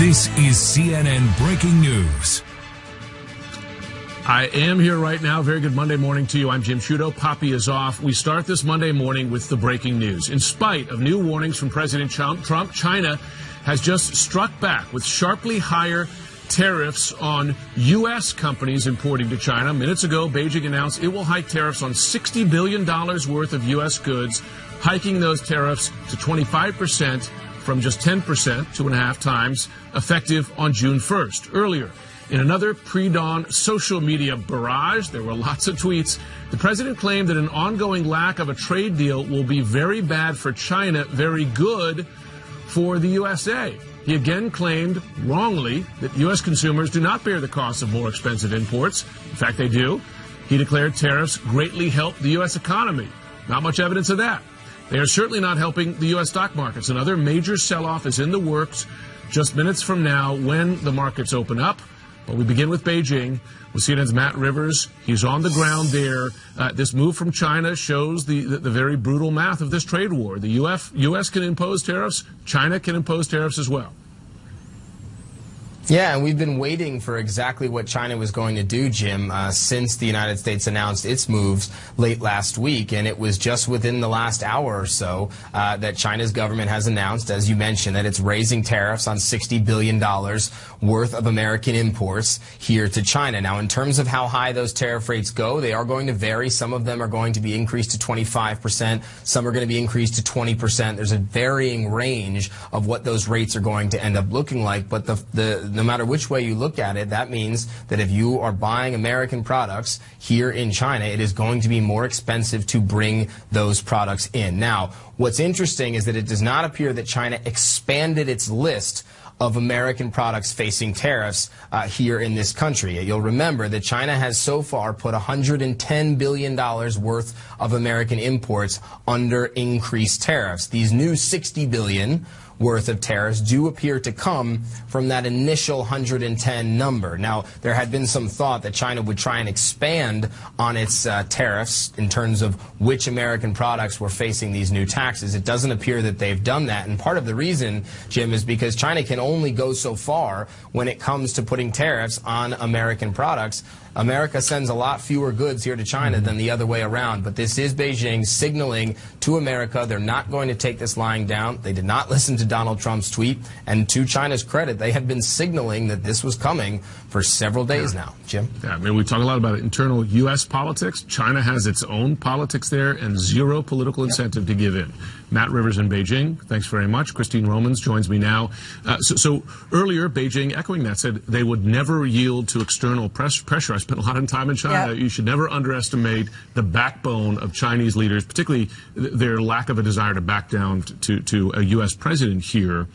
This is CNN Breaking News. I am here right now. Very good Monday morning to you. I'm Jim Sciutto. Poppy is off. We start this Monday morning with the breaking news. In spite of new warnings from President Trump, China has just struck back with sharply higher tariffs on U.S. companies importing to China. Minutes ago, Beijing announced it will hike tariffs on $60 billion worth of U.S. goods, hiking those tariffs to 25% from just 10%, 2.5 times, effective on June 1st. Earlier, in another pre-dawn social media barrage, there were lots of tweets, the president claimed that an ongoing lack of a trade deal will be very bad for China, very good for the USA. He again claimed, wrongly, that U.S. consumers do not bear the cost of more expensive imports. In fact, they do. He declared tariffs greatly help the U.S. economy. Not much evidence of that. They are certainly not helping the U.S. stock markets. Another major sell-off is in the works just minutes from now when the markets open up. But we begin with Beijing, with CNN's Matt Rivers. He's on the ground there. This move from China shows the very brutal math of this trade war. The U.S. can impose tariffs. China can impose tariffs as well. Yeah, and we've been waiting for exactly what China was going to do, Jim, since the United States announced its moves late last week. And it was just within the last hour or so that China's government has announced, as you mentioned, that it's raising tariffs on $60 billion worth of American imports here to China. Now, in terms of how high those tariff rates go, they are going to vary. Some of them are going to be increased to 25%. Some are going to be increased to 20%. There's a varying range of what those rates are going to end up looking like. But no matter which way you look at it, that means that if you are buying American products here in China, it is going to be more expensive to bring those products in. Now, what's interesting is that it does not appear that China expanded its list of American products facing tariffs here in this country. You'll remember that China has so far put $110 billion worth of American imports under increased tariffs. These new $60 billion worth of tariffs do appear to come from that initial 110 number. Now, there had been some thought that China would try and expand on its tariffs in terms of which American products were facing these new taxes. It doesn't appear that they've done that, and part of the reason, Jim, is because China can only go so far when it comes to putting tariffs on American products. America sends a lot fewer goods here to China than the other way around. But this is Beijing signaling to America they're not going to take this lying down. They did not listen to Donald Trump's tweet. And to China's credit, they had been signaling that this was coming for several days now. Jim? Yeah, I mean, we talk a lot about internal U.S. politics. China has its own politics there and zero political incentive to give in. Matt Rivers in Beijing, thanks very much. Christine Romans joins me now. So earlier, Beijing, echoing that, said they would never yield to external pressure. I spent a lot of time in China. Yep. You should never underestimate the backbone of Chinese leaders, particularly their lack of a desire to back down to a U.S. president here.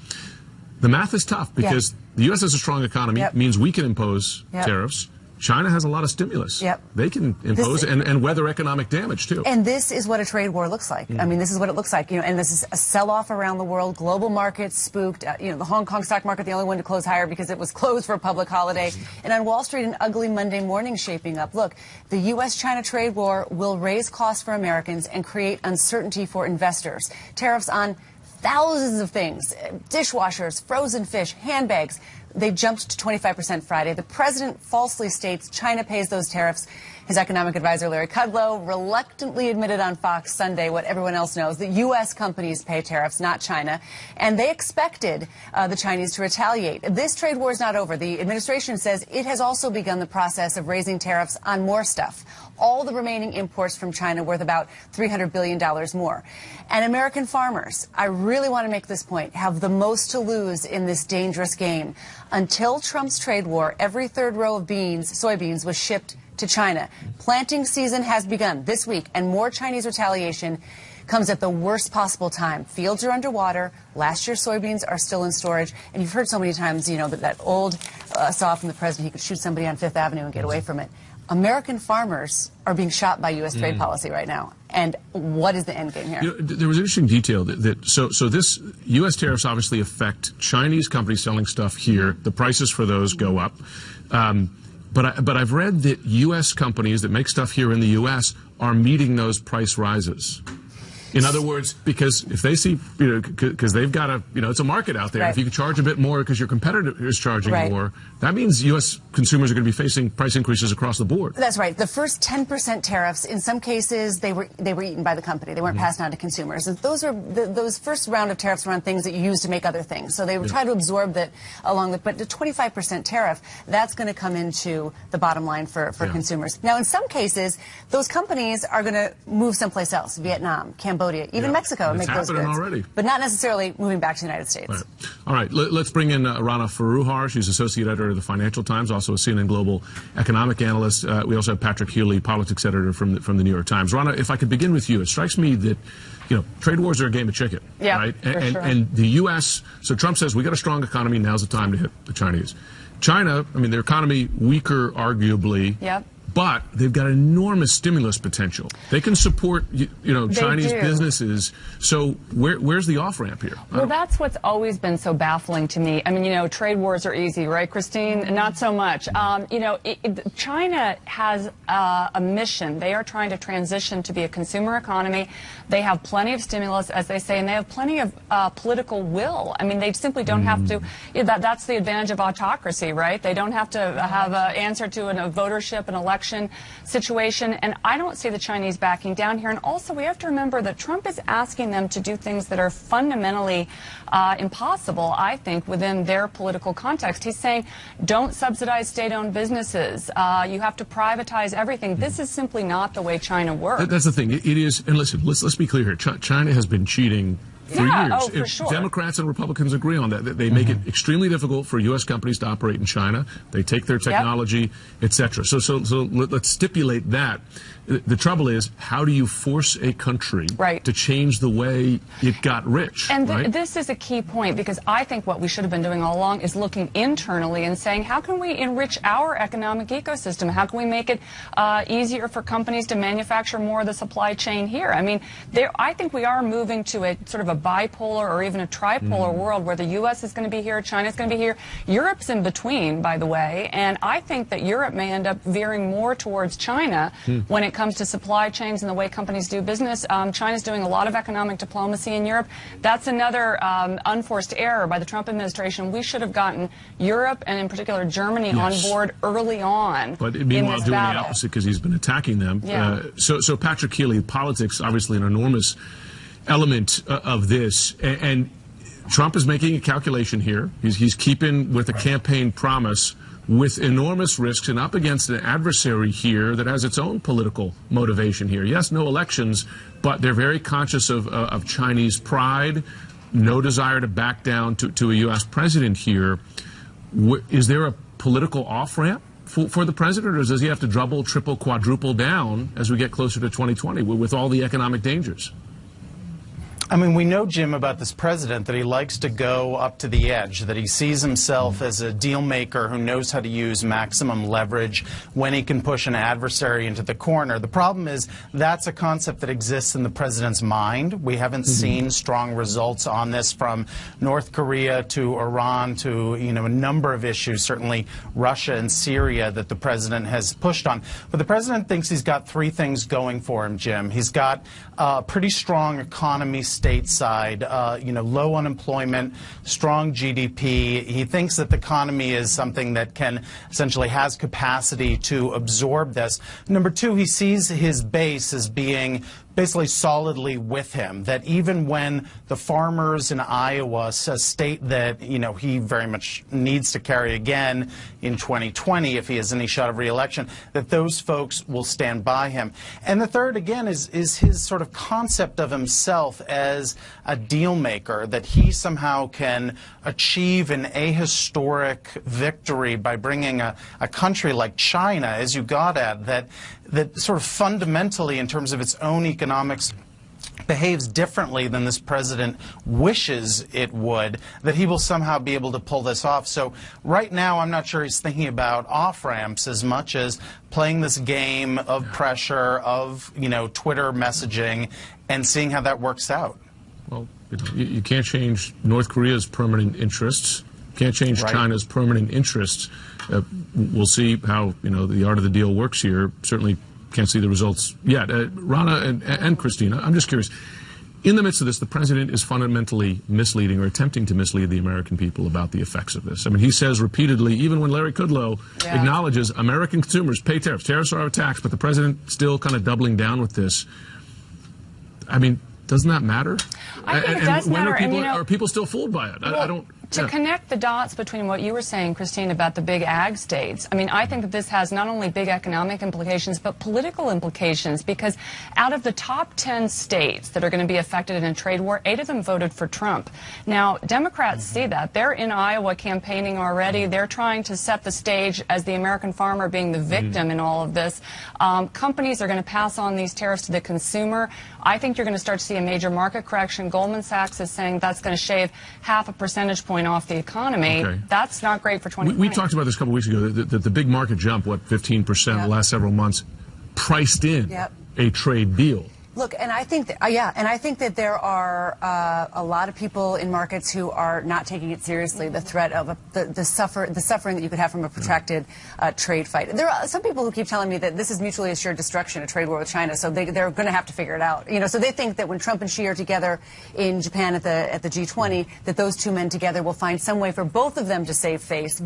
The math is tough because the U.S. has a strong economy, means we can impose tariffs. China has a lot of stimulus. They can impose and weather economic damage, too. And this is what a trade war looks like. I mean, this is what it looks like. And this is a sell-off around the world. Global markets spooked. The Hong Kong stock market, the only one to close higher because it was closed for a public holiday. And on Wall Street, an ugly Monday morning shaping up. Look, the U.S.-China trade war will raise costs for Americans and create uncertainty for investors. Tariffs on thousands of things, dishwashers, frozen fish, handbags. They jumped to 25% Friday. The president falsely states China pays those tariffs. His economic advisor, Larry Kudlow, reluctantly admitted on Fox Sunday what everyone else knows, that U.S. companies pay tariffs, not China. And they expected the Chinese to retaliate. This trade war is not over. The administration says it has also begun the process of raising tariffs on more stuff. All the remaining imports from China worth about $300 billion more. And American farmers, I really want to make this point, have the most to lose in this dangerous game. Until Trump's trade war, every third row of soybeans was shipped to China. Planting season has begun this week, and more Chinese retaliation comes at the worst possible time. Fields are underwater. Last year's soybeans are still in storage. And you've heard so many times, that old saw from the president, he could shoot somebody on Fifth Avenue and get away from it. American farmers are being shot by U.S. trade policy right now. And what is the end game here? There was an interesting detail so this U.S. tariffs obviously affect Chinese companies selling stuff here. The prices for those go up. But I've read that U.S. companies that make stuff here in the U.S. are meeting those price rises. In other words, because if they see, because they've got a, it's a market out there. Right. If you can charge a bit more because your competitor is charging right. more, that means U.S. consumers are going to be facing price increases across the board. That's right. The first 10% tariffs, in some cases, they were eaten by the company. They weren't passed on to consumers. And those first round of tariffs were on things that you use to make other things. So they were trying to absorb that along with, but the 25% tariff, that's going to come into the bottom line for consumers. Now, in some cases, those companies are going to move someplace else, Vietnam, Cambodia, even Mexico, and make those goods. Already. But not necessarily moving back to the United States. Right. All right, let's bring in Rana Foroohar. She's associate editor of the Financial Times, also a CNN Global economic analyst. We also have Patrick Healy, politics editor from the New York Times. Rana, if I could begin with you, it strikes me that trade wars are a game of chicken, right? And the U.S. So Trump says we got a strong economy. Now's the time to hit the Chinese. China, I mean, their economy weaker, arguably. Yep. But they've got enormous stimulus potential. They can support, Chinese businesses. So where's the off-ramp here? Well, that's what's always been so baffling to me. I mean, trade wars are easy, right, Christine? Not so much. China has a mission. They are trying to transition to be a consumer economy. They have plenty of stimulus, as they say, and they have plenty of political will. I mean, they simply don't have to. That's the advantage of autocracy, right? They don't have to have an answer to a votership, an election situation, and I don't see the Chinese backing down here. And also, we have to remember that Trump is asking them to do things that are fundamentally impossible, I think, within their political context. He's saying, don't subsidize state-owned businesses. You have to privatize everything. This is simply not the way China works. That's the thing. It is, and listen, let's be clear here. China has been cheating for years. Oh, for sure. Democrats and Republicans agree on that. They make it extremely difficult for U.S. companies to operate in China. They take their technology, etc. So let's stipulate that. The trouble is, how do you force a country to change the way it got rich? And this is a key point, because I think what we should have been doing all along is looking internally and saying, how can we enrich our economic ecosystem? How can we make it easier for companies to manufacture more of the supply chain here? I mean, I think we are moving to a sort of a bipolar or even a tripolar world where the U.S. is going to be here, China is going to be here. Europe's in between, by the way, and I think that Europe may end up veering more towards China when it comes to supply chains and the way companies do business. China's doing a lot of economic diplomacy in Europe. That's another unforced error by the Trump administration. We should have gotten Europe, and in particular Germany, on board early on. But meanwhile, doing the opposite because he's been attacking them. So Patrick Healy, politics, obviously an enormous element of this, and Trump is making a calculation here. He's keeping with a campaign promise with enormous risks and up against an adversary here that has its own political motivation here. Yes, no elections, but they're very conscious of Chinese pride, no desire to back down to a U.S. president here. Is there a political off-ramp for the president, or does he have to double, triple, quadruple down as we get closer to 2020 with all the economic dangers? I mean, we know, Jim, about this president that he likes to go up to the edge, that he sees himself as a deal maker who knows how to use maximum leverage when he can push an adversary into the corner. The problem is that's a concept that exists in the president's mind. We haven't seen strong results on this, from North Korea to Iran to, a number of issues, certainly Russia and Syria, that the president has pushed on. But the president thinks he's got three things going for him, Jim. He's got a pretty strong economy stateside, low unemployment, strong GDP. He thinks that the economy is something that can essentially has capacity to absorb this. Number two, he sees his base as being basically solidly with him, that even when the farmers in Iowa state that, he very much needs to carry again in 2020 if he has any shot of re-election, that those folks will stand by him. And the third, again, is his sort of concept of himself as a deal maker, that he somehow can achieve an ahistoric victory by bringing a country like China, as you got at, that sort of fundamentally, in terms of its own economics, behaves differently than this president wishes it would, that he will somehow be able to pull this off. So right now, I'm not sure he's thinking about off-ramps as much as playing this game of pressure, of, Twitter messaging, and seeing how that works out. Well, you can't change North Korea's permanent interests. Can't change China's permanent interests. We'll see how the art of the deal works here. Certainly can't see the results yet. Rana and Christina, I'm just curious. In the midst of this, the president is fundamentally misleading or attempting to mislead the American people about the effects of this. I mean, he says repeatedly, even when Larry Kudlow acknowledges American consumers pay tariffs. Tariffs are a tax, but the president still kind of doubling down with this. I mean, doesn't that matter? I think it does matter. Are people still fooled by it? Well, I don't. To connect the dots between what you were saying, Christine, about the big ag states, I mean, I think that this has not only big economic implications, but political implications, because out of the top 10 states that are going to be affected in a trade war, 8 of them voted for Trump. Now, Democrats see that. They're in Iowa campaigning already. They're trying to set the stage as the American farmer being the victim in all of this. Companies are going to pass on these tariffs to the consumer. I think you're going to start to see a major market correction. Goldman Sachs is saying that's going to shave half a percentage point off the economy. Okay. That's not great for 2020. We talked about this a couple weeks ago, that the big market jump, 15% in the last several months, priced in a trade deal. Look, and I think that, there are a lot of people in markets who are not taking it seriously. The threat of the suffering that you could have from a protracted trade fight. There are some people who keep telling me that this is mutually assured destruction, a trade war with China. So they're going to have to figure it out. You know, so they think that when Trump and Xi are together in Japan at the G20, that those two men together will find some way for both of them to save face.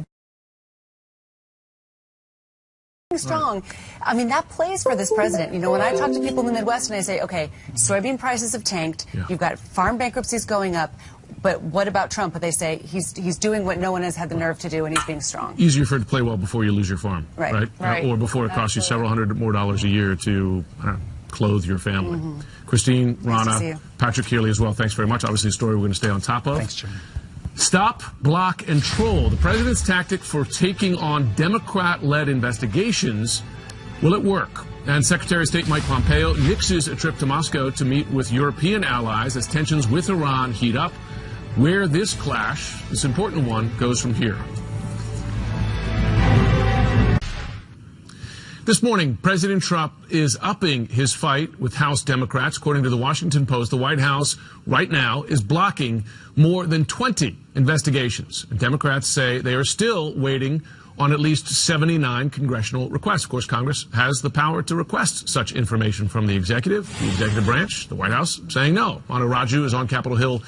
Strong. I mean, that plays for this president. You know, when I talk to people in the Midwest and I say, okay, soybean prices have tanked, you've got farm bankruptcies going up, but what about Trump? But they say he's doing what no one has had the nerve to do, and he's being strong. Easier for it to play well before you lose your farm, right? Or before it costs you several $100 more a year to clothe your family. Christine, Rana, Patrick Healy as well, thanks very much. Obviously a story we're going to stay on top of. Thanks, Jim. Stop, block, and troll. The president's tactic for taking on Democrat-led investigations. Will it work? And Secretary of State Mike Pompeo nixes a trip to Moscow to meet with European allies as tensions with Iran heat up. Where this clash, this important one, goes from here. This morning, President Trump is upping his fight with House Democrats. According to the Washington Post, the White House right now is blocking more than 20 investigations. And Democrats say they are still waiting on at least 79 congressional requests. Of course, Congress has the power to request such information from the executive branch, the White House, saying no. Manu Raju is on Capitol Hill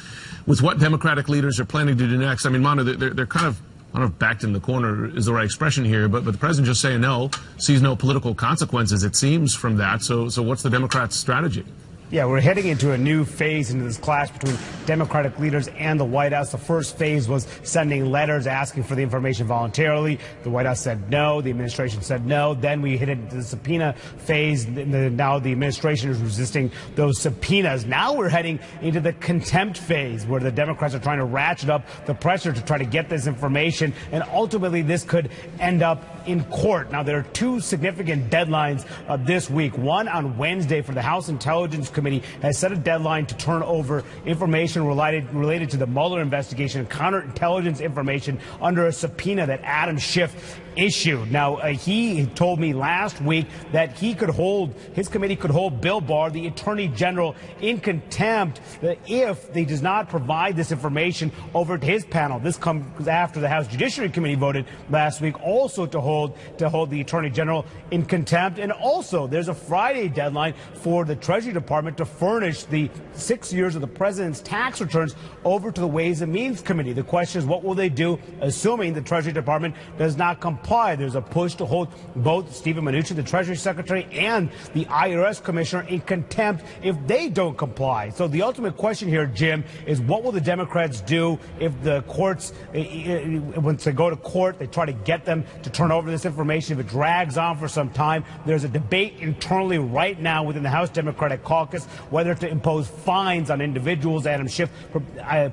with what Democratic leaders are planning to do next. I mean, Manu, they're kind of, I don't know if backed in the corner is the right expression here, but the president just saying no, sees no political consequences, it seems, from that. So what's the Democrats' strategy? Yeah, we're heading into a new phase into this clash between Democratic leaders and the White House. The first phase was sending letters asking for the information voluntarily. The White House said no. The administration said no. Then we hit into the subpoena phase. Now the administration is resisting those subpoenas. Now we're heading into the contempt phase, where the Democrats are trying to ratchet up the pressure to try to get this information. And ultimately, this could end up in court. Now, there are two significant deadlines this week. One on Wednesday for the House Intelligence Committee has set a deadline to turn over information related to the Mueller investigation and counterintelligence information under a subpoena that Adam Schiff issued. Now, he told me last week that his committee could hold Bill Barr, the Attorney General, in contempt if he does not provide this information over to his panel. This comes after the House Judiciary Committee voted last week also to hold the Attorney General in contempt. And also, there's a Friday deadline for the Treasury Department to furnish the 6 years of the president's tax returns over to the Ways and Means Committee. The question is, what will they do, assuming the Treasury Department does not comply? There's a push to hold both Steven Mnuchin, the Treasury Secretary, and the IRS Commissioner in contempt if they don't comply. So the ultimate question here, Jim, is what will the Democrats do if the courts, once they go to court, they try to get them to turn over this information. If it drags on for some time, there's a debate internally right now within the House Democratic Caucus whether to impose fines on individuals. Adam Schiff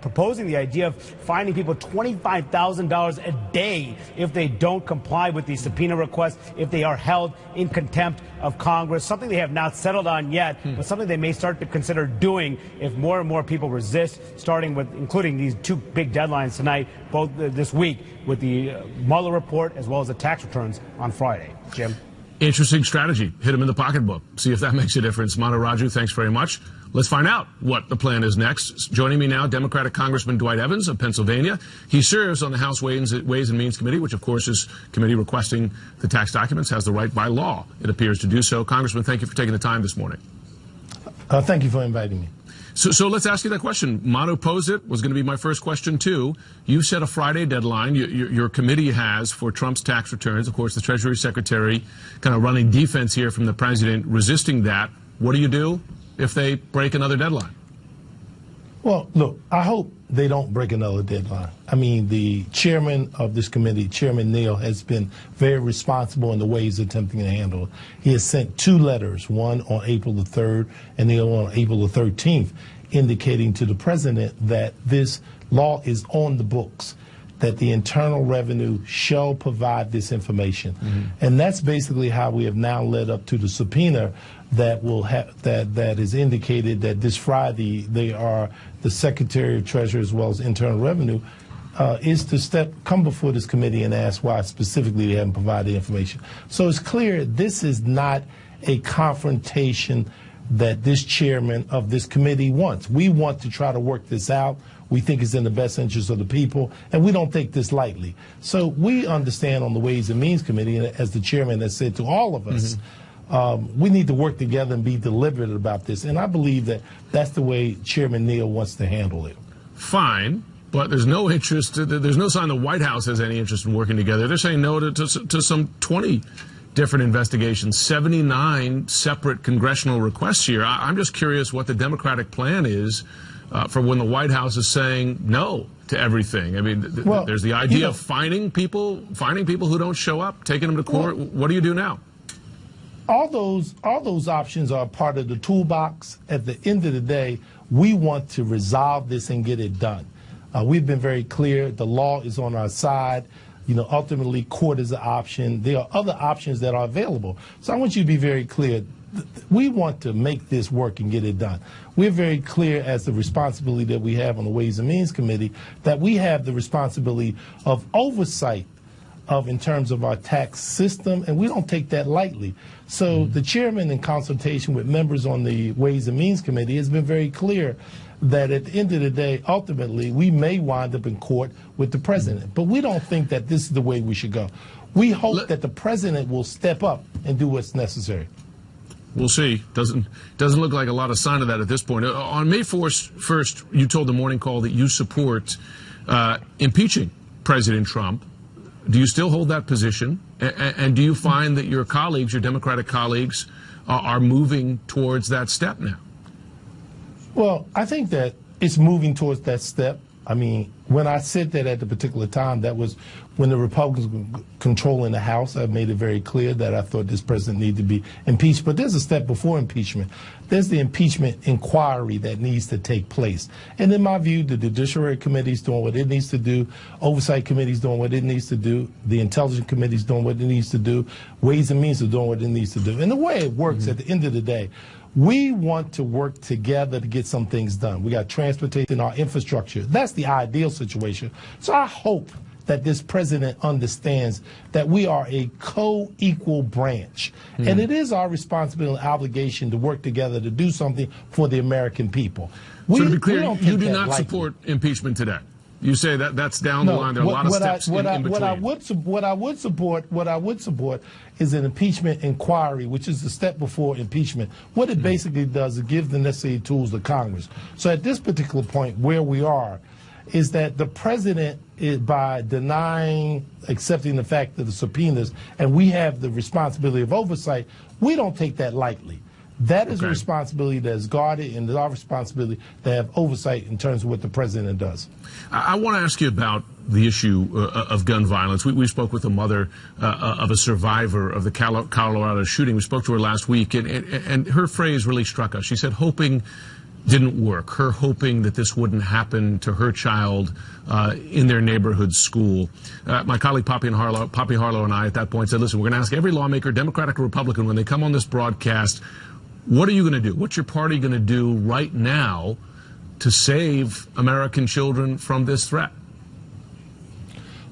proposing the idea of fining people $25,000 a day if they don't comply with the subpoena requests, if they are held in contempt of Congress, something they have not settled on yet, but something they may start to consider doing if more and more people resist, including these two big deadlines tonight, both this week, with the Mueller report as well as the tax returns on Friday. Jim? Interesting strategy. Hit him in the pocketbook. See if that makes a difference. Manu Raju, thanks very much. Let's find out what the plan is next. Joining me now, Democratic Congressman Dwight Evans of Pennsylvania. He serves on the House Ways and Means Committee, which, of course, is committee requesting the tax documents, has the right by law, it appears, to do so. Congressman, thank you for taking the time this morning. Thank you for inviting me. So let's ask you that question. Manu posed it, was going to be my first question too. You set a Friday deadline. Your committee has for Trump's tax returns. Of course, the Treasury Secretary kind of running defense here from the president, resisting that. What do you do if they break another deadline? Well, look, I hope they don't break another deadline. I mean, the chairman of this committee, Chairman Neal, has been very responsible in the way he's attempting to handle it. He has sent 2 letters, one on April the 3rd and the other one on April the 13th, indicating to the president that this law is on the books, that the Internal Revenue shall provide this information. And that's basically how we have now led up to the subpoena that will that is indicated that this Friday the Secretary of Treasury as well as Internal Revenue is to come before this committee and ask why specifically they haven't provided the information. So it's clear this is not a confrontation that this chairman of this committee wants. We want to try to work this out. We think it's in the best interest of the people, and we don't take this lightly. So we understand on the Ways and Means Committee, and as the chairman has said to all of us, we need to work together and be deliberate about this. And I believe that that's the way Chairman Neal wants to handle it. Fine, but there's no interest, there's no sign the White House has any interest in working together. They're saying no to some 20 different investigations, 79 separate congressional requests here. I'm just curious what the Democratic plan is for when the White House is saying no to everything. I mean, there's the idea of fining people who don't show up, taking them to court. What do you do now? All those options are part of the toolbox. At the end of the day, we want to resolve this and get it done. We've been very clear. The law is on our side. You know, ultimately, court is an option. There are other options that are available. So I want you to be very clear. We want to make this work and get it done. We're very clear as the responsibility that we have on the Ways and Means Committee that we have the responsibility of oversight in terms of our tax system, and we don't take that lightly. So the chairman, in consultation with members on the Ways and Means Committee, has been very clear that at the end of the day, ultimately, we may wind up in court with the president. But we don't think that this is the way we should go. We hope that the president will step up and do what's necessary. We'll see. Doesn't look like a lot of sign of that at this point. On May 1st, you told the Morning Call that you support impeaching President Trump. Do you still hold that position? And do you find that your colleagues, your Democratic colleagues, are moving towards that step now? Well, I think that it's moving towards that step. I mean, when I said that at the particular time, that was when the Republicans were controlling the House. I made it very clear that I thought this president needed to be impeached. But there's a step before impeachment. There's the impeachment inquiry that needs to take place. And in my view, the Judiciary Committee is doing what it needs to do. Oversight Committee is doing what it needs to do. The Intelligence Committee is doing what it needs to do. Ways and Means is doing what it needs to do. And the way it works at the end of the day, we want to work together to get some things done. We got transportation, our infrastructure. That's the ideal situation. So I hope that this president understands that we are a co-equal branch. And it is our responsibility and obligation to work together to do something for the American people. So to be clear, you do not support impeachment today. You say that that's down the line. There are a lot of steps in between. What I would support is an impeachment inquiry, which is the step before impeachment. What it basically does is give the necessary tools to Congress. So at this particular point, where we are, is that the president, by denying, accepting the fact of the subpoenas, and we have the responsibility of oversight, we don't take that lightly. That is a responsibility that is guarded, and it's our responsibility to have oversight in terms of what the president does. I want to ask you about the issue of gun violence. We spoke with the mother of a survivor of the Colorado shooting. We spoke to her last week, and her phrase really struck us. She said hoping didn't work. Her hoping that this wouldn't happen to her child in their neighborhood school. My colleague Poppy Harlow and I at that point said, listen, we're going to ask every lawmaker, Democratic or Republican, when they come on this broadcast, what are you going to do? What's your party going to do right now to save American children from this threat?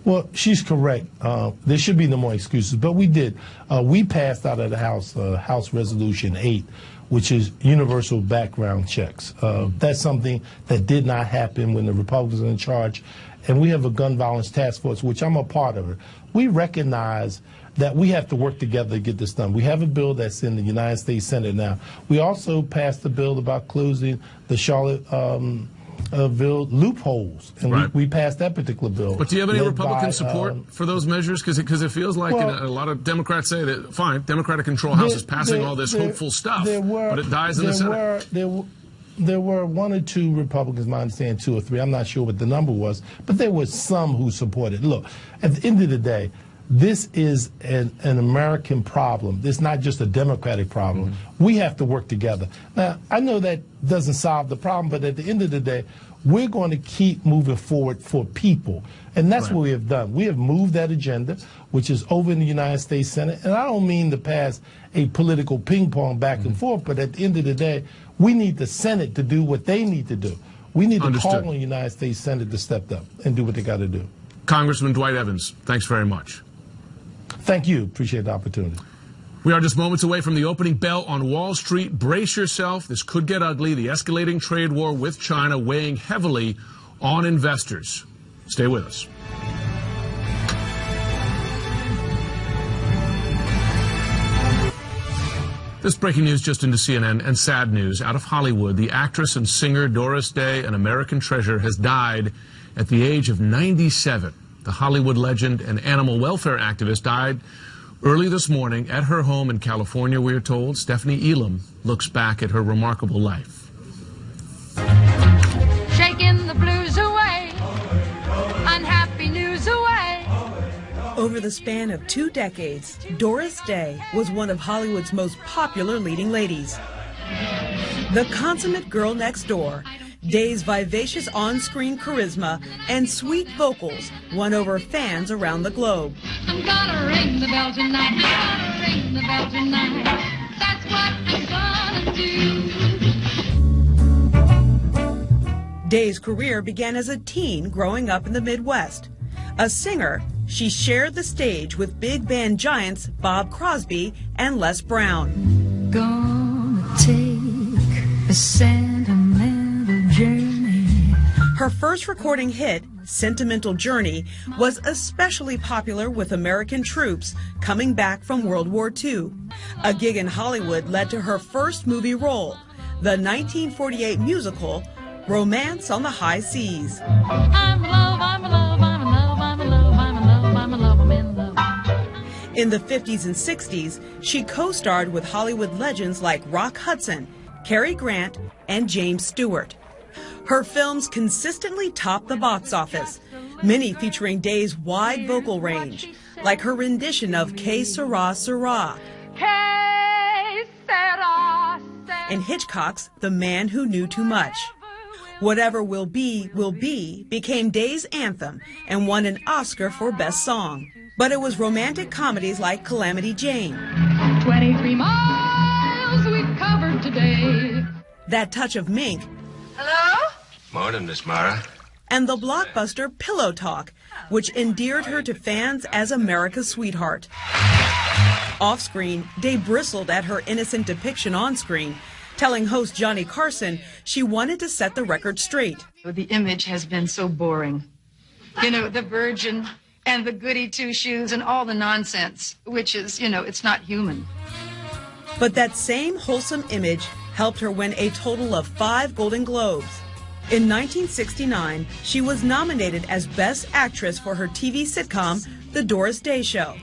Well, she's correct. There should be no more excuses, but we did. We passed out of the House House Resolution 8, which is universal background checks. That's something that did not happen when the Republicans were in charge. and we have a gun violence task force, which I'm a part of it. We recognize that we have to work together to get this done. We have a bill that's in the United States Senate now. We also passed a bill about closing the Charlottesville loopholes, and right. we passed that particular bill. But do you have any Republican support for those measures? Because it feels like a lot of Democrats say that, fine, Democratic-controlled House is passing all this hopeful stuff, but it dies in the Senate. There were one or two Republicans, my understanding 2 or 3, I'm not sure what the number was, but there were some who supported. Look, at the end of the day, this is an American problem. It's not just a Democratic problem. Mm-hmm. We have to work together. Now, I know that doesn't solve the problem, but at the end of the day, we're going to keep moving forward for people. And that's what we have done. We have moved that agenda, which is over in the United States Senate. And I don't mean to pass a political ping pong back and forth, but at the end of the day, we need the Senate to do what they need to do. We need to call on the United States Senate to step up and do what they got to do. Congressman Dwight Evans, thanks very much. Thank you. Appreciate the opportunity. We are just moments away from the opening bell on Wall Street. Brace yourself. This could get ugly. The escalating trade war with China weighing heavily on investors. Stay with us. This breaking news just into CNN, and sad news out of Hollywood. The actress and singer Doris Day, an American treasure, has died at the age of 97. The Hollywood legend and animal welfare activist died early this morning at her home in California, we are told. Stephanie Elam looks back at her remarkable life. Shaking the blues away, unhappy news away. Over the span of 2 decades, Doris Day was one of Hollywood's most popular leading ladies. The consummate girl next door, Day's vivacious on-screen charisma and sweet vocals won over fans around the globe. I'm gonna ring the bell tonight, I'm gonna ring the bell tonight. That's what I'm gonna do. Day's career began as a teen growing up in the Midwest. A singer, she shared the stage with big band giants Bob Crosby and Les Brown. Gonna take a sentimental journey. Her first recording hit, Sentimental Journey, was especially popular with American troops coming back from World War II. A gig in Hollywood led to her first movie role, the 1948 musical, Romance on the High Seas. I'm in love, I'm in love, I'm in love, I'm in love, I'm in love, I'm in love, I'm in love. In the 50s and 60s, she co-starred with Hollywood legends like Rock Hudson, Cary Grant, and James Stewart. Her films consistently top the box office, many featuring Day's wide vocal range, like her rendition of Que Sera, Sera, and Hitchcock's The Man Who Knew Too Much. Whatever Will Be became Day's anthem and won an Oscar for Best Song. But it was romantic comedies like Calamity Jane, 23 miles we've covered today. That Touch of Mink, Hello? Morning, Miss Mara. and the blockbuster Pillow Talk, which endeared her to fans as America's sweetheart. Off-screen, Day bristled at her innocent depiction on-screen, telling host Johnny Carson she wanted to set the record straight. The image has been so boring. You know, the virgin and the goody two-shoes and all the nonsense, which is, you know, it's not human. But that same wholesome image helped her win a total of 5 Golden Globes. In 1969, she was nominated as Best Actress for her TV sitcom, The Doris Day Show.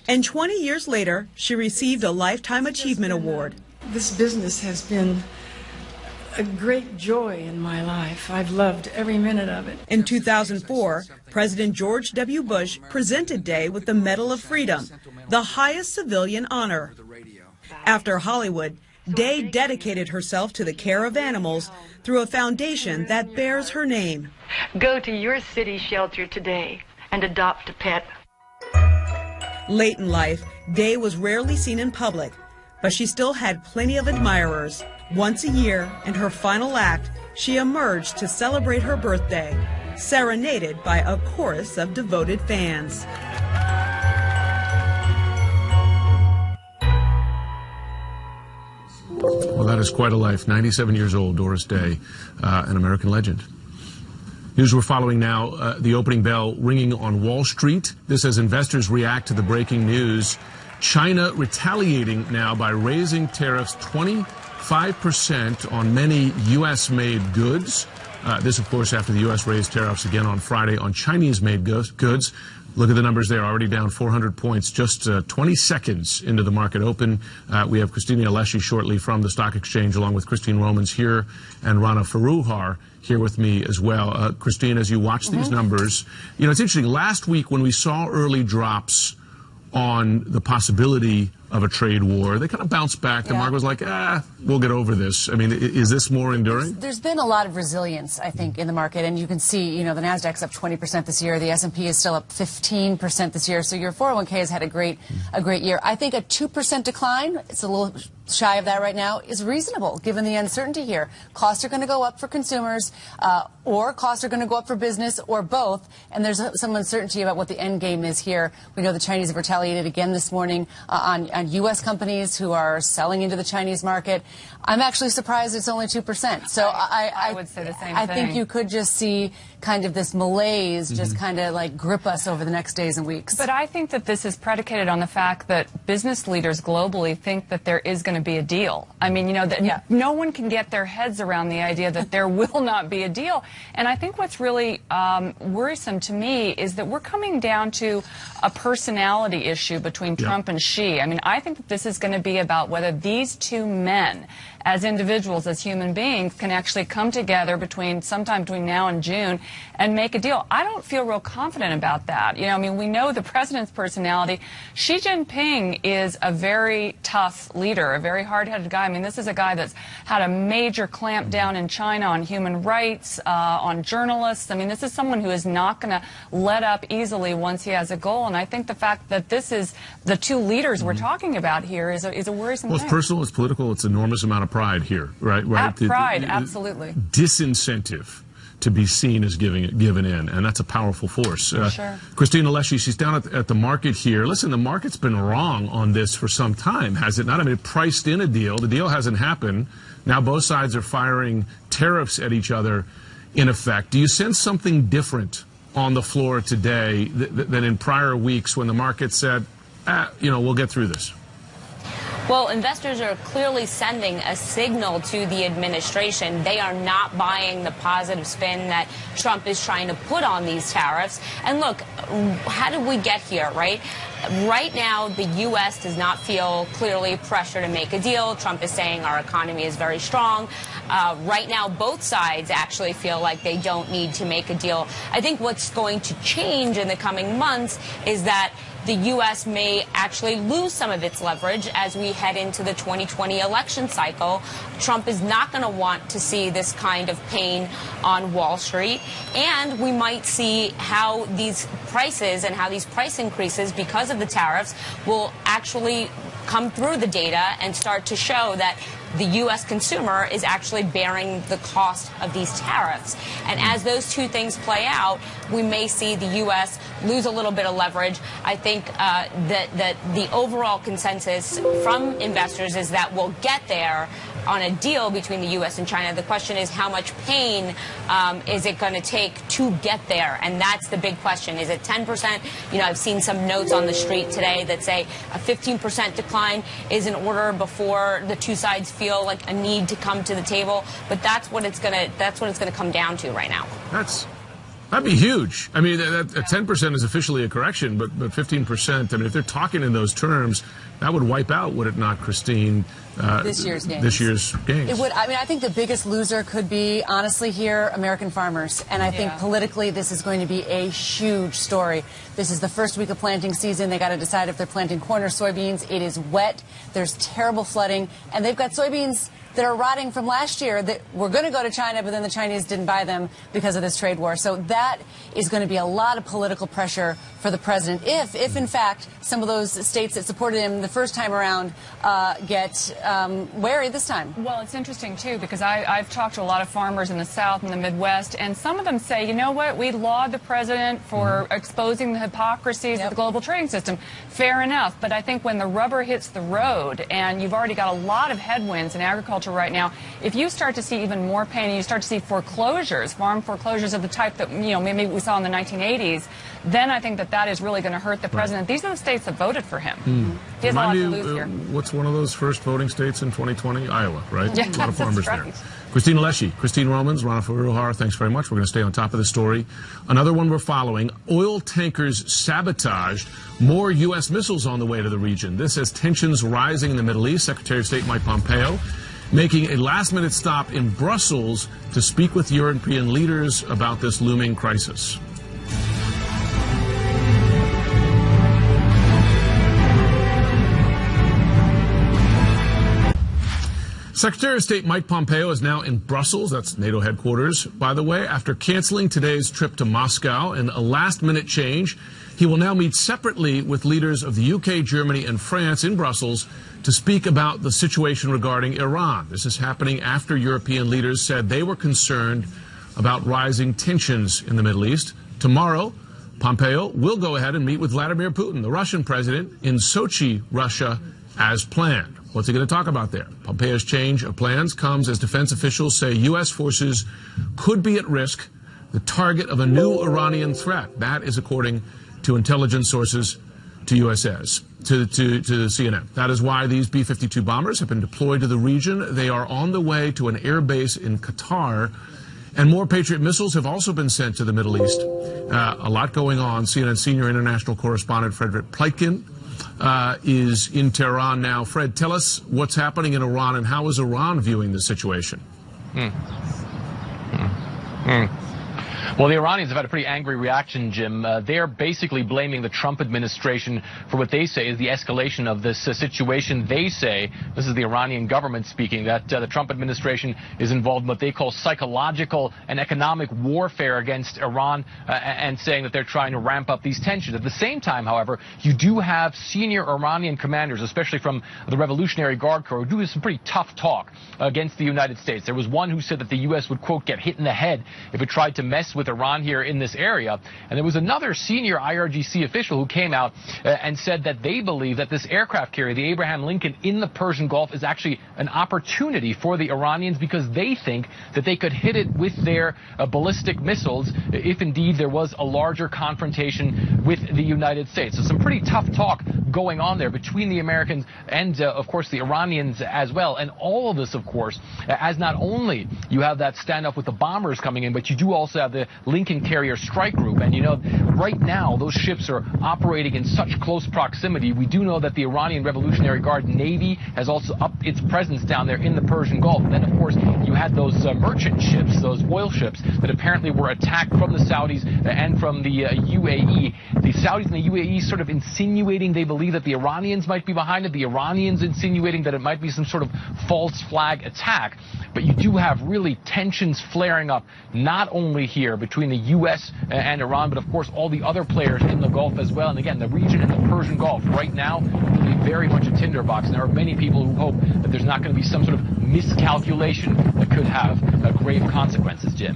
And 20 years later, she received a Lifetime Achievement Award. This business has been a great joy in my life. I've loved every minute of it. In 2004, President George W. Bush presented Day with the Medal of Freedom, the highest civilian honor. After Hollywood, Day dedicated herself to the care of animals through a foundation that bears her name. Go to your city shelter today and adopt a pet. Late in life, Day was rarely seen in public, but she still had plenty of admirers. Once a year, in her final act, she emerged to celebrate her birthday, serenaded by a chorus of devoted fans. Well, that is quite a life. 97 years old, Doris Day, an American legend. News we're following now, the opening bell ringing on Wall Street. This as investors react to the breaking news. China retaliating now by raising tariffs 25% on many U.S.-made goods. This, of course, after the U.S. raised tariffs again on Friday on Chinese-made goods. Look at the numbers there, already down 400 points, just 20 seconds into the market open. We have Christina Alessi shortly from the stock exchange, along with Christine Romans here and Rana Foroohar here with me as well. Christine, as you watch these numbers, you know, it's interesting. Last week when we saw early drops on the possibility of a trade war, they kind of bounced back. The market was like, we'll get over this. I mean, is this more enduring? There's been a lot of resilience, I think, in the market, and you can see, you know, the Nasdaq's up 20% this year. The S&P is still up 15% this year. So your 401k has had a great year. I think a 2% decline, it's a little shy of that right now, is reasonable given the uncertainty here. Costs are going to go up for consumers, or costs are going to go up for business, or both. And there's some uncertainty about what the end game is here. We know the Chinese have retaliated again this morning on U.S. companies who are selling into the Chinese market. I'm actually surprised it's only 2%. So I would say the same thing. I think you could just see kind of this malaise just kind of like grip us over the next days and weeks. But I think that this is predicated on the fact that business leaders globally think that there is going to be a deal. I mean, you know, that no one can get their heads around the idea that there will not be a deal. And I think what's really worrisome to me is that we're coming down to a personality issue between Trump and Xi. I mean, I think that this is going to be about whether these two men, as individuals, as human beings, can actually come together sometime between now and June and make a deal. I don't feel real confident about that. You know, I mean, we know the president's personality. Xi Jinping is a very tough leader, a very hard-headed guy. I mean, this is a guy that's had a major clamp down in China on human rights, on journalists. I mean, this is someone who is not going to let up easily once he has a goal. And I think the fact that this is the two leaders we're talking about here is a worrisome thing. Well, it's personal, it's political, it's an enormous amount of pride here, right? Pride, absolutely. Disincentive to be seen as given in, and that's a powerful force. Sure. Christine Alessi, she's down at the market here. Listen, the market's been wrong on this for some time, has it not? I mean, it priced in a deal. The deal hasn't happened. Now both sides are firing tariffs at each other, in effect. Do you sense something different on the floor today than in prior weeks when the market said, you know, we'll get through this? Well, investors are clearly sending a signal to the administration. They are not buying the positive spin that Trump is trying to put on these tariffs. And look, how did we get here, right? Right now, the U.S. does not feel clearly pressure to make a deal. Trump is saying our economy is very strong. Right now, both sides actually feel like they don't need to make a deal. I think what's going to change in the coming months is that the U.S. may actually lose some of its leverage as we head into the 2020 election cycle. Trump is not going to want to see this kind of pain on Wall Street. And we might see how these prices and how these price increases because of the tariffs will actually come through the data and start to show that the U.S. consumer is actually bearing the cost of these tariffs. And as those two things play out, we may see the U.S. lose a little bit of leverage. I think that the overall consensus from investors is that we'll get there on a deal between the U.S. and China. The question is how much pain is it going to take to get there? And that's the big question. Is it 10%? You know, I've seen some notes on the street today that say a 15% decline is in order before the two sides feel like a need to come to the table. But that's what it's going to come down to right now. That'd be huge. I mean, 10% is officially a correction, but 15%, I mean, if they're talking in those terms, that would wipe out, would it not, Christine? This year's gains. This year's gains. It would. I mean, I think the biggest loser could be, honestly, here, American farmers. And I think politically this is going to be a huge story. This is the first week of planting season. They got to decide if they're planting corn or soybeans. It is wet. There's terrible flooding. And they've got soybeans that are rotting from last year that were going to go to China, but then the Chinese didn't buy them because of this trade war. So that is going to be a lot of political pressure for the president if in fact, some of those states that supported him the first time around get wary this time. Well, it's interesting, too, because I've talked to a lot of farmers in the South and the Midwest, and some of them say, you know what, we laud the president for exposing the hypocrisies of the global trading system. Fair enough. But I think when the rubber hits the road and you've already got a lot of headwinds in agriculture agriculture right now. If you start to see even more pain and you start to see foreclosures, farm foreclosures of the type that, maybe we saw in the 1980s, then I think that is really going to hurt the president. These are the states that voted for him. He has a lot to lose here. What's one of those first voting states in 2020? Iowa, right? Yeah, a lot of farmers right. there. Christina Leschi, Christine Romans, Rana Faruhar, thanks very much. We're going to stay on top of this story. Another one we're following, oil tankers sabotaged, more U.S. missiles on the way to the region. This as tensions rising in the Middle East. Secretary of State Mike Pompeo making a last-minute stop in Brussels to speak with European leaders about this looming crisis. Secretary of State Mike Pompeo is now in Brussels, that's NATO headquarters, by the way, after canceling today's trip to Moscow. In a last-minute change, he will now meet separately with leaders of the UK, Germany, and France in Brussels to speak about the situation regarding Iran. This is happening after European leaders said they were concerned about rising tensions in the Middle East. Tomorrow, Pompeo will go ahead and meet with Vladimir Putin, the Russian president, in Sochi, Russia, as planned. What's he going to talk about there? Pompeo's change of plans comes as defense officials say U.S. forces could be at risk, the target of a new Iranian threat. That is according to intelligence sources to USS, to CNN. That is why these B-52 bombers have been deployed to the region. They are on the way to an air base in Qatar. And more Patriot missiles have also been sent to the Middle East. A lot going on. CNN senior international correspondent Frederick Pleitgen is in Tehran now. Fred, tell us what's happening in Iran and how is Iran viewing the situation? Well, the Iranians have had a pretty angry reaction, Jim. They're basically blaming the Trump administration for what they say is the escalation of this situation. They say, this is the Iranian government speaking, that the Trump administration is involved in what they call psychological and economic warfare against Iran, and saying that they're trying to ramp up these tensions. At the same time, however, you do have senior Iranian commanders, especially from the Revolutionary Guard Corps, who do some pretty tough talk against the United States. There was one who said that the U.S. would, quote, get hit in the head if it tried to mess with Iran here in this area. And there was another senior IRGC official who came out and said that they believe that this aircraft carrier, the Abraham Lincoln, in the Persian Gulf is actually an opportunity for the Iranians because they think that they could hit it with their ballistic missiles if indeed there was a larger confrontation with the United States. So some pretty tough talk going on there between the Americans and, of course, the Iranians as well. And all of this, of course, as not only you have that standoff with the bombers coming in, but you do also have the Lincoln Carrier Strike Group. And, you know, right now those ships are operating in such close proximity. We do know that the Iranian Revolutionary Guard Navy has also upped its presence down there in the Persian Gulf. And then, of course, you had those merchant ships, those oil ships that apparently were attacked from the Saudis and from the UAE. The Saudis and the UAE sort of insinuating they believe that the Iranians might be behind it. The Iranians insinuating that it might be some sort of false flag attack. But you do have really tensions flaring up, not only here between the U.S. and Iran, but of course all the other players in the Gulf as well. And again, the region in the Persian Gulf right now really very much a tinderbox. And there are many people who hope that there's not going to be some sort of miscalculation that could have grave consequences, Jim.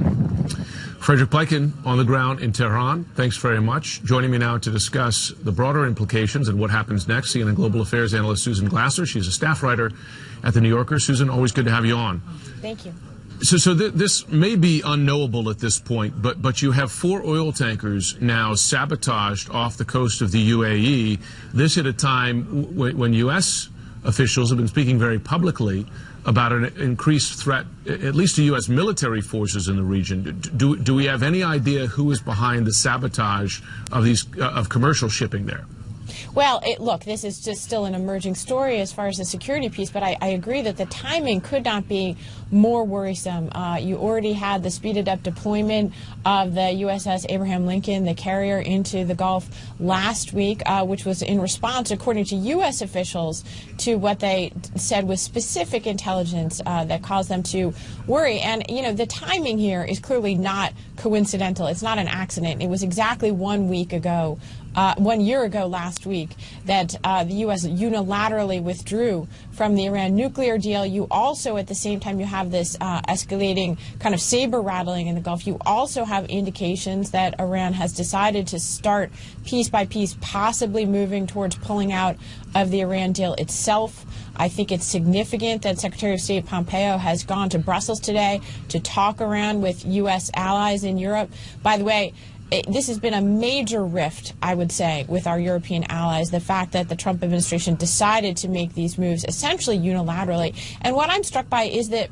Frederick Pleitgen on the ground in Tehran. Thanks very much. Joining me now to discuss the broader implications and what happens next, CNN Global Affairs analyst Susan Glasser. She's a staff writer at The New Yorker. Susan, always good to have you on. Thank you. So this may be unknowable at this point, but you have 4 oil tankers now sabotaged off the coast of the UAE. This at a time when U.S. officials have been speaking very publicly about an increased threat, at least to U.S. military forces in the region. Do we have any idea who is behind the sabotage of these of commercial shipping there? Well, look, this is just still an emerging story as far as the security piece, but I agree that the timing could not be more worrisome. You already had the speeded up deployment of the USS Abraham Lincoln, the carrier, into the Gulf last week, which was in response, according to U.S. officials, to what they said was specific intelligence that caused them to worry. And, you know, the timing here is clearly not coincidental. It's not an accident. It was exactly 1 week ago. 1 year ago last week that the U.S. unilaterally withdrew from the Iran nuclear deal. You also, at the same time, you have this escalating kind of saber rattling in the Gulf. You also have indications that Iran has decided to start piece by piece, possibly moving towards pulling out of the Iran deal itself. I think it's significant that Secretary of State Pompeo has gone to Brussels today to talk around with U.S. allies in Europe. By the way, this has been a major rift, I would say, with our European allies, the fact that the Trump administration decided to make these moves essentially unilaterally. And what I'm struck by is that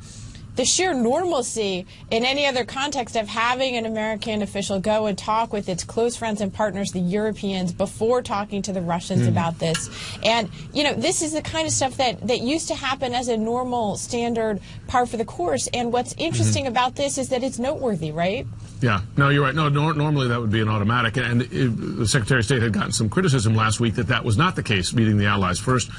the sheer normalcy in any other context of having an American official go and talk with its close friends and partners, the Europeans, before talking to the Russians about this. And, this is the kind of stuff that used to happen as a normal, standard par for the course. And what's interesting about this is that it's noteworthy, right? Yeah, no, you're right. No, normally that would be an automatic. And the Secretary of State had gotten some criticism last week that was not the case, meeting the allies first.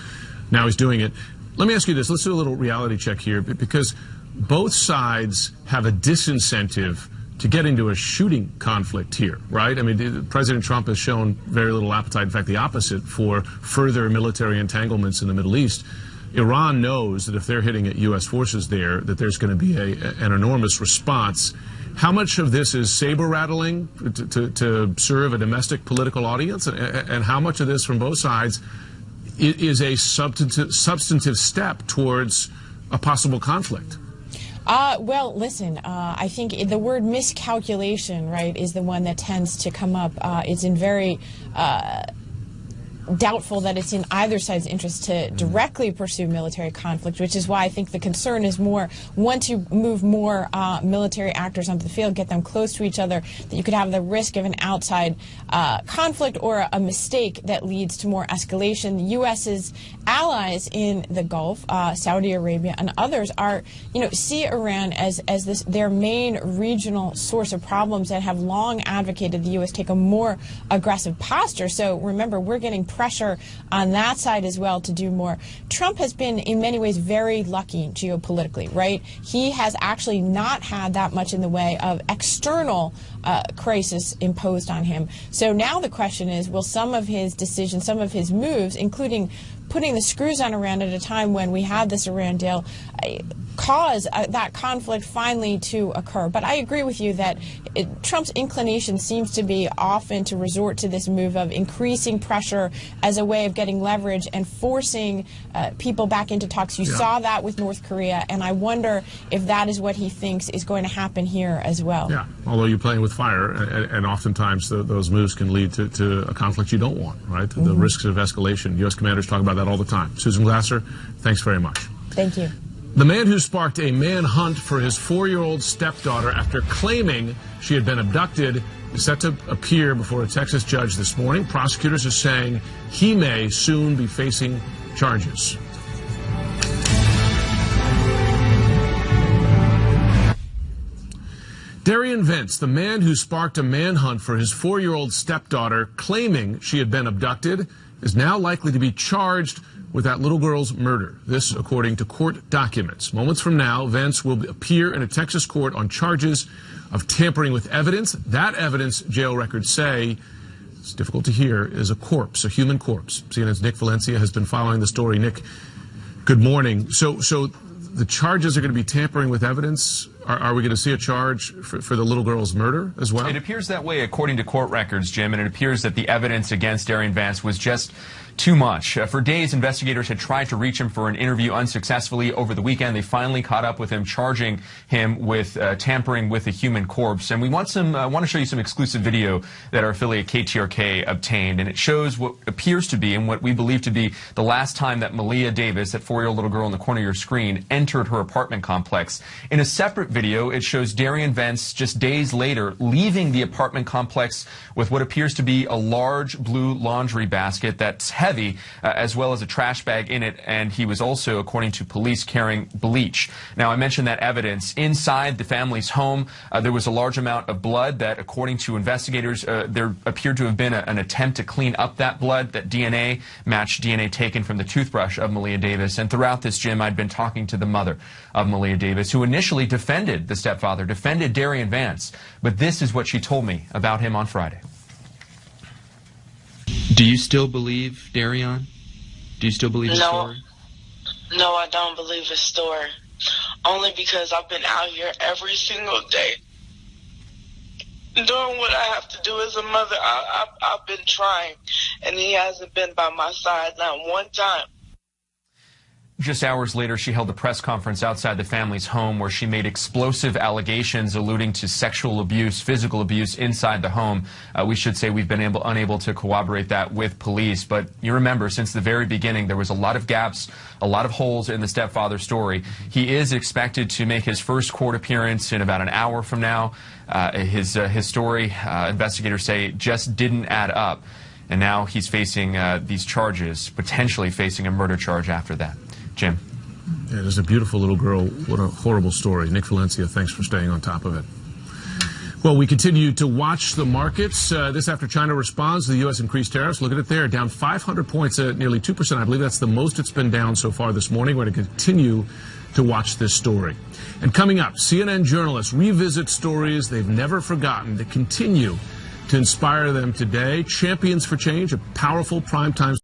Now he's doing it. Let me ask you this. Let's do a little reality check here, because both sides have a disincentive to get into a shooting conflict here, right? I mean, President Trump has shown very little appetite, in fact, the opposite, for further military entanglements in the Middle East. Iran knows that if they're hitting at U.S. forces there, that there's going to be an enormous response. How much of this is saber-rattling to serve a domestic political audience, and how much of this from both sides is a substantive step towards a possible conflict? Well, listen, I think the word miscalculation, right, is the one that tends to come up. It's in very doubtful that it's in either side's interest to directly pursue military conflict, which is why I think the concern is more, once you move more military actors onto the field, get them close to each other, that you could have the risk of an outside conflict or a mistake that leads to more escalation. The U.S.'s allies in the Gulf, Saudi Arabia and others, are, see Iran as this their main regional source of problems, and have long advocated the U.S. take a more aggressive posture. So remember, we're getting pressure on that side as well to do more. Trump has been in many ways very lucky geopolitically, right? He has actually not had that much in the way of external crisis imposed on him. So now the question is, will some of his decisions, some of his moves, including putting the screws on Iran at a time when we had this Iran deal, cause that conflict finally to occur? But I agree with you that Trump's inclination seems to be often to resort to this move of increasing pressure as a way of getting leverage and forcing people back into talks. You saw that with North Korea, and I wonder if that is what he thinks is going to happen here as well. Yeah, although you're playing with fire, and oftentimes those moves can lead to a conflict you don't want, right? The risks of escalation. U.S. commanders talk about that all the time. Susan Glasser, thanks very much. Thank you. The man who sparked a manhunt for his 4-year-old stepdaughter after claiming she had been abducted is set to appear before a Texas judge this morning. Prosecutors are saying he may soon be facing charges. Darian Vance, the man who sparked a manhunt for his 4-year-old stepdaughter claiming she had been abducted, is now likely to be charged with that little girl's murder. This, according to court documents. Moments from now, Vance will appear in a Texas court on charges of tampering with evidence. That evidence, jail records say, it's difficult to hear, is a corpse, a human corpse. CNN's Nick Valencia has been following the story. Nick, good morning. So the charges are going to be tampering with evidence. Are we going to see a charge for the little girl's murder as well? It appears that way according to court records, Jim, and it appears that the evidence against Darian Vance was just too much. For days, investigators had tried to reach him for an interview unsuccessfully. Over the weekend, they finally caught up with him, charging him with tampering with a human corpse. And we want to show you some exclusive video that our affiliate KTRK obtained, and it shows what appears to be and what we believe to be the last time that Malia Davis, that 4-year-old little girl in the corner of your screen, entered her apartment complex. In a separate video, it shows Darian Vance just days later leaving the apartment complex with what appears to be a large blue laundry basket that's heavy, as well as a trash bag in it, and he was also, according to police, carrying bleach. Now, I mentioned that evidence. Inside the family's home, there was a large amount of blood that, according to investigators, there appeared to have been an attempt to clean up that blood. That DNA matched DNA taken from the toothbrush of Malia Davis. And throughout this, Jim, I'd been talking to the mother of Malia Davis, who initially defended the stepfather, defended Darian Vance. But this is what she told me about him on Friday. Do you still believe Darian? Do you still believe his story? No, I don't believe his story. Only because I've been out here every single day doing what I have to do as a mother. I've been trying, and he hasn't been by my side not one time. Just hours later, she held a press conference outside the family's home where she made explosive allegations alluding to sexual abuse, physical abuse inside the home. We should say we've been unable to corroborate that with police. But you remember, since the very beginning, there was a lot of gaps, a lot of holes in the stepfather story. He is expected to make his first court appearance in about an hour from now. His story, investigators say, just didn't add up. And now he's facing these charges, potentially facing a murder charge after that. Jim. Yeah, there's a beautiful little girl. What a horrible story. Nick Valencia, thanks for staying on top of it. Well, we continue to watch the markets. This after China responds to the U.S. increased tariffs. Look at it there, down 500 points at nearly 2%. I believe that's the most it's been down so far this morning. We're going to continue to watch this story. And coming up, CNN journalists revisit stories they've never forgotten to continue to inspire them today. Champions for Change, a powerful primetime